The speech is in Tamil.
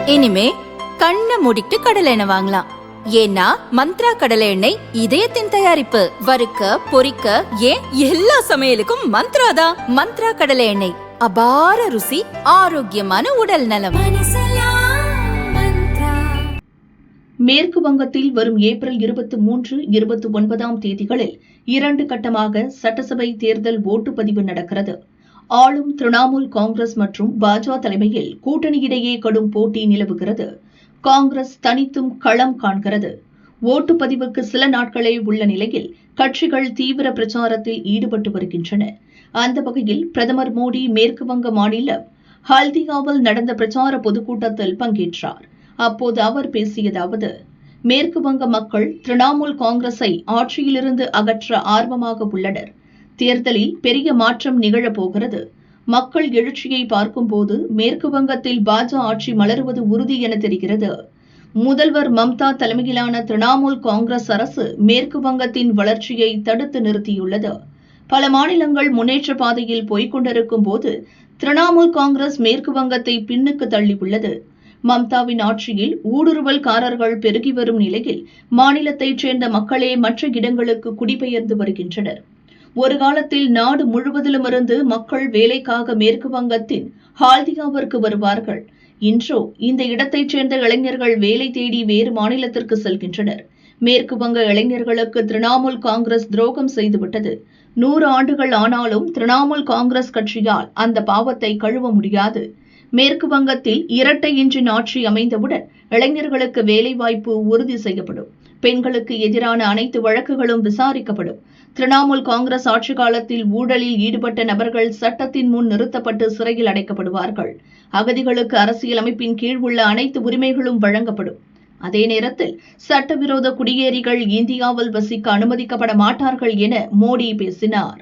இனிமே கண்ணை மூடிட்டு கடலை எண்ணெய் வாங்கலாம். ஏன்னா மந்த்ரா கடலை எண்ணெய் இதயத்தின் தயாரிப்பு. வறுக்க பொரிக்க ஏன் எல்லா சமையலுக்கும் மந்த்ரா தான். மந்த்ரா கடலை எண்ணெய், அபார ருசி, ஆரோக்கியமான உடல் நலம். மேற்கு வங்கத்தில் வரும் ஏப்ரல் 23, 29 தேதிகளில் 2 கட்டமாக சட்டசபை தேர்தல் ஓட்டுப்பதிவு நடக்கிறது. ஆளும் திரிணாமுல் காங்கிரஸ் மற்றும் பாஜக தலைமையில் கூட்டணியிடையே கடும் போட்டி நிலவுகிறது. காங்கிரஸ் தனித்தும் களம் காண்கிறது. ஓட்டுப்பதிவுக்கு சில நாட்களே உள்ள நிலையில் கட்சிகள் தீவிர பிரச்சாரத்தில் ஈடுபட்டு வருகின்றன. அந்த வகையில் பிரதமர் மோடி மேற்கு வங்க மாநிலம் ஹல்தியாவில் நடந்த பிரச்சார பொதுக்கூட்டத்தில் பங்கேற்றார். அப்போது அவர் பேசியதாவது: மேற்கு வங்க மக்கள் திரிணாமுல் காங்கிரஸை ஆட்சியிலிருந்து அகற்ற ஆர்வமாக உள்ளனர். தேர்தலில் பெரிய மாற்றம் நிகழப்போகிறது. மக்கள் எழுச்சியை பார்க்கும்போது மேற்கு வங்கத்தில் பாஜக ஆட்சி மலருவது உறுதி என தெரிகிறது. முதல்வர் மம்தா தலைமையிலான திரிணாமுல் காங்கிரஸ் அரசு மேற்கு வங்கத்தின் வளர்ச்சியை தடுத்து நிறுத்தியுள்ளது. பல மாநிலங்கள் முன்னேற்ற பாதையில் போய்கொண்டிருக்கும் போது திரிணாமுல் காங்கிரஸ் மேற்கு வங்கத்தை பின்னுக்கு தள்ளியுள்ளது. மம்தாவின் ஆட்சியில் ஊடுருவல்காரர்கள் பெருகி வரும் நிலையில் மாநிலத்தைச் சேர்ந்த மக்களே மற்ற இடங்களுக்கு குடிபெயர்ந்து வருகின்றனர். ஒரு காலத்தில் நாடு முழுவதிலுமிருந்து மக்கள் வேலைக்காக மேற்கு வங்கத்தின் ஹால்தியாவிற்கு வருவார்கள். இன்றோ இந்த இடத்தைச் சேர்ந்த இளைஞர்கள் வேலை தேடி வேறு மாநிலத்திற்கு செல்கின்றனர். மேற்கு வங்க இளைஞர்களுக்கு திரிணாமுல் காங்கிரஸ் துரோகம் செய்துவிட்டது. 100 ஆண்டுகள் ஆனாலும் திரிணாமுல் காங்கிரஸ் கட்சியால் அந்த பாவத்தை கழுவ முடியாது. மேற்கு வங்கத்தில் இரட்டை இன்ஜின் ஆட்சி அமைந்தவுடன் இளைஞர்களுக்கு வேலைவாய்ப்பு உறுதி செய்யப்படும். பெண்களுக்கு எதிரான அனைத்து வழக்குகளும் விசாரிக்கப்படும். திரிணாமுல் காங்கிரஸ் ஆட்சி காலத்தில் ஊழலில் ஈடுபட்ட நபர்கள் சட்டத்தின் முன் நிறுத்தப்பட்டு சிறையில் அடைக்கப்படுவார்கள். அகதிகளுக்கு அரசியலமைப்பின் கீழ் உள்ள அனைத்து உரிமைகளும் வழங்கப்படும். அதே நேரத்தில் சட்டவிரோத குடியேறிகள் இந்தியாவில் வசிக்க அனுமதிக்கப்பட மாட்டார்கள் என மோடி பேசினார்.